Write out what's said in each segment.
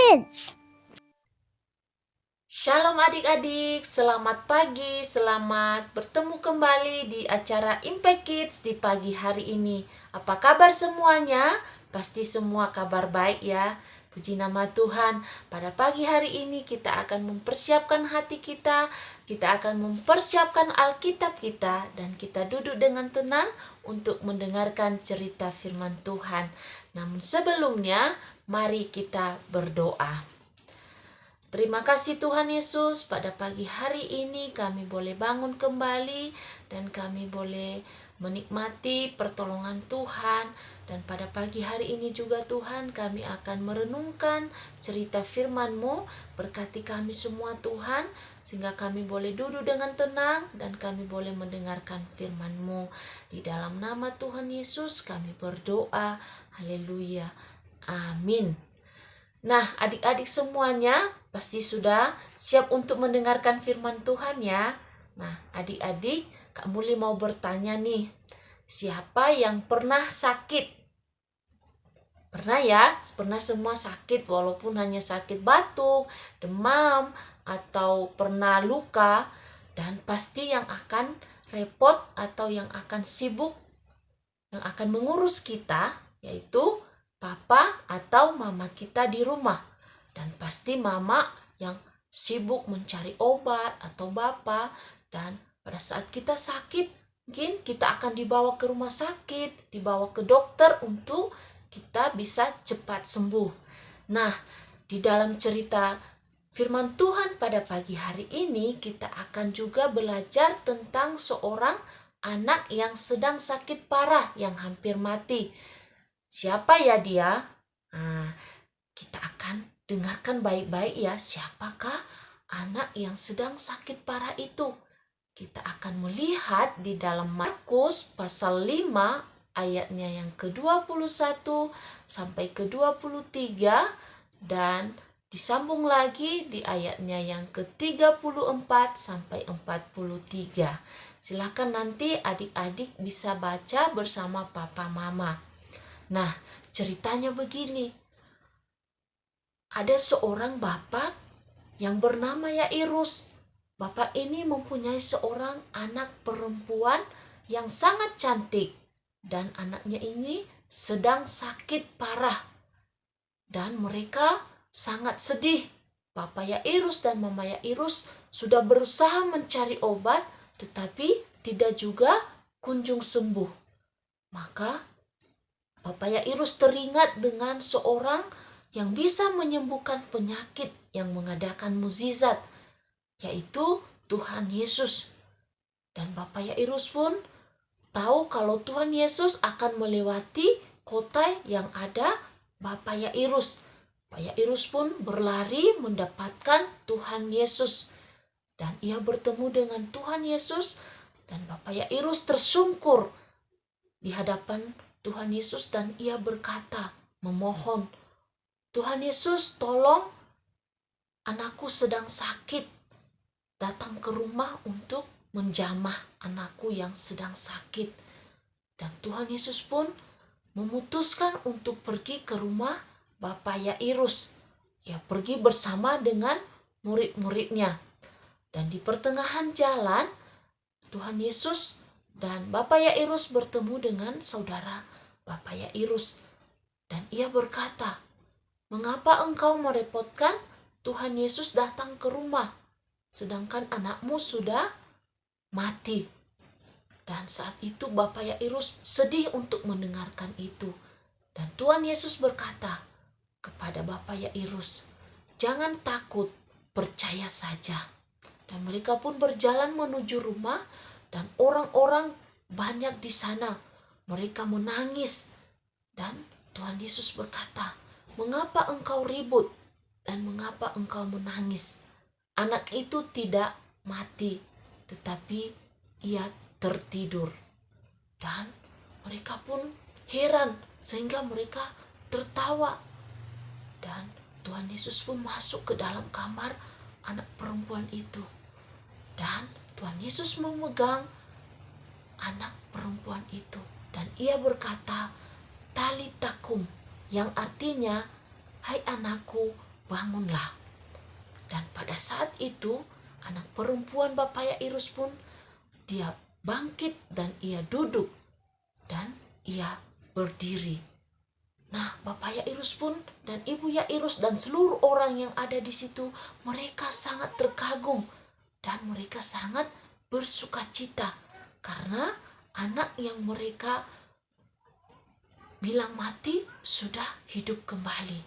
Kids. Shalom adik-adik, selamat pagi, selamat bertemu kembali di acara Impact Kids di pagi hari ini. Apa kabar semuanya? Pasti semua kabar baik ya. Puji nama Tuhan, pada pagi hari ini kita akan mempersiapkan hati kita akan mempersiapkan Alkitab kita, dan kita duduk dengan tenang untuk mendengarkan cerita firman Tuhan. Namun sebelumnya, mari kita berdoa. Terima kasih Tuhan Yesus, pada pagi hari ini kami boleh bangun kembali dan kami boleh menikmati pertolongan Tuhan. Dan pada pagi hari ini juga Tuhan, kami akan merenungkan cerita firman-Mu. Berkati kami semua Tuhan, sehingga kami boleh duduk dengan tenang dan kami boleh mendengarkan firman-Mu. Di dalam nama Tuhan Yesus kami berdoa. Haleluya. Amin. Nah, adik-adik semuanya pasti sudah siap untuk mendengarkan firman Tuhan ya. Nah, adik-adik, Kak Muli mau bertanya nih, siapa yang pernah sakit? Pernah ya? Pernah semua sakit, walaupun hanya sakit batuk, demam, atau pernah luka. Dan pasti yang akan repot atau yang akan sibuk, yang akan mengurus kita, yaitu papa atau mama kita di rumah. Dan pasti mama yang sibuk mencari obat atau bapa. Dan pada saat kita sakit, mungkin kita akan dibawa ke rumah sakit, dibawa ke dokter untuk kita bisa cepat sembuh. Nah, di dalam cerita firman Tuhan pada pagi hari ini, kita akan juga belajar tentang seorang anak yang sedang sakit parah, yang hampir mati. Siapa ya dia? Nah, kita akan dengarkan baik-baik ya, siapakah anak yang sedang sakit parah itu. Kita akan melihat di dalam Markus pasal 5 ayatnya yang ke-21 sampai ke-23, dan disambung lagi di ayatnya yang ke-34 sampai 43. Silakan nanti adik-adik bisa baca bersama papa mama. Nah, ceritanya begini. Ada seorang bapak yang bernama Yairus. Bapak ini mempunyai seorang anak perempuan yang sangat cantik. Dan anaknya ini sedang sakit parah. Dan mereka sangat sedih. Bapak Yairus dan Mama Yairus sudah berusaha mencari obat, tetapi tidak juga kunjung sembuh. Maka Bapak Yairus teringat dengan seorang yang bisa menyembuhkan penyakit, yang mengadakan mukjizat, yaitu Tuhan Yesus. Dan Bapak Yairus pun tahu kalau Tuhan Yesus akan melewati kota yang ada Bapak Yairus. Bapak Yairus pun berlari mendapatkan Tuhan Yesus. Dan ia bertemu dengan Tuhan Yesus, dan Bapak Yairus tersungkur di hadapan Tuhan Yesus dan ia berkata, memohon, Tuhan Yesus, tolong, anakku sedang sakit. Datang ke rumah untuk menjamah anakku yang sedang sakit. Dan Tuhan Yesus pun memutuskan untuk pergi ke rumah Bapak Yairus. Ia pergi bersama dengan murid-muridnya. Dan di pertengahan jalan, Tuhan Yesus dan Bapak Yairus bertemu dengan saudara Bapak Yairus. Dan ia berkata, mengapa engkau merepotkan? Tuhan Yesus datang ke rumah, sedangkan anakmu sudah mati. Dan saat itu Bapak Yairus sedih untuk mendengarkan itu. Dan Tuhan Yesus berkata kepada Bapak Yairus, jangan takut, percaya saja. Dan mereka pun berjalan menuju rumah, dan orang-orang banyak di sana. Mereka menangis. Dan Tuhan Yesus berkata, mengapa engkau ribut dan mengapa engkau menangis? Anak itu tidak mati, tetapi ia tertidur. Dan mereka pun heran sehingga mereka tertawa. Dan Tuhan Yesus pun masuk ke dalam kamar anak perempuan itu. Dan Tuhan Yesus memegang anak perempuan itu. Dan ia berkata, talita kum, yang artinya, hai anakku, bangunlah. Dan pada saat itu, anak perempuan Bapak Yairus pun dia bangkit dan ia duduk dan ia berdiri. Nah, Bapak Yairus pun dan Ibu Yairus dan seluruh orang yang ada di situ, mereka sangat terkagum dan mereka sangat bersukacita karena anak yang mereka bilang mati sudah hidup kembali.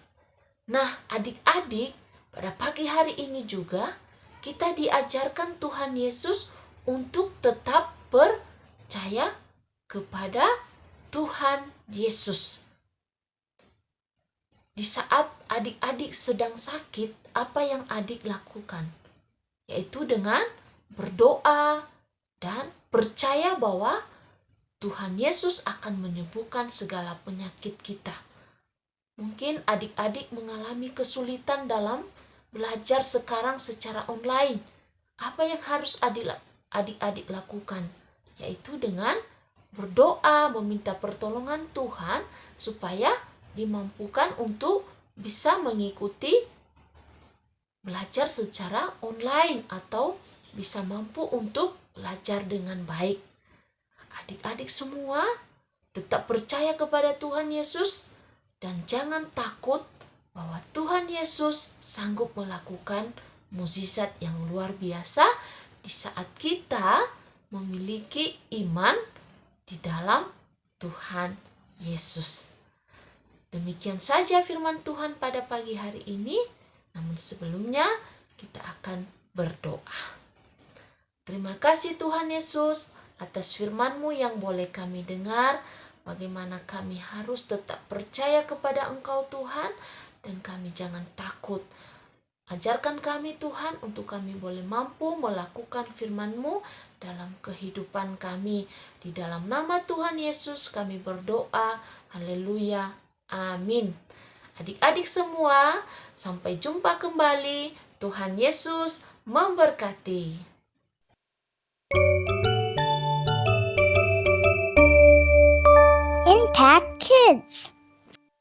Nah, adik-adik, pada pagi hari ini juga kita diajarkan Tuhan Yesus untuk tetap percaya kepada Tuhan Yesus. Di saat adik-adik sedang sakit, apa yang adik lakukan? Yaitu dengan berdoa dan percaya bahwa Tuhan Yesus akan menyembuhkan segala penyakit kita. Mungkin adik-adik mengalami kesulitan dalam belajar sekarang secara online. Apa yang harus adik-adik lakukan? Yaitu dengan berdoa, meminta pertolongan Tuhan supaya dimampukan untuk bisa mengikuti belajar secara online atau bisa mampu untuk belajar dengan baik. Adik-adik semua tetap percaya kepada Tuhan Yesus dan jangan takut bahwa Tuhan Yesus sanggup melakukan mukjizat yang luar biasa di saat kita memiliki iman di dalam Tuhan Yesus. Demikian saja firman Tuhan pada pagi hari ini. Namun sebelumnya kita akan berdoa. Terima kasih Tuhan Yesus atas firman-Mu yang boleh kami dengar, bagaimana kami harus tetap percaya kepada Engkau Tuhan, dan kami jangan takut. Ajarkan kami Tuhan untuk kami boleh mampu melakukan firman-Mu dalam kehidupan kami. Di dalam nama Tuhan Yesus kami berdoa, haleluya, amin. Adik-adik semua, sampai jumpa kembali. Tuhan Yesus memberkati. Impact Kids.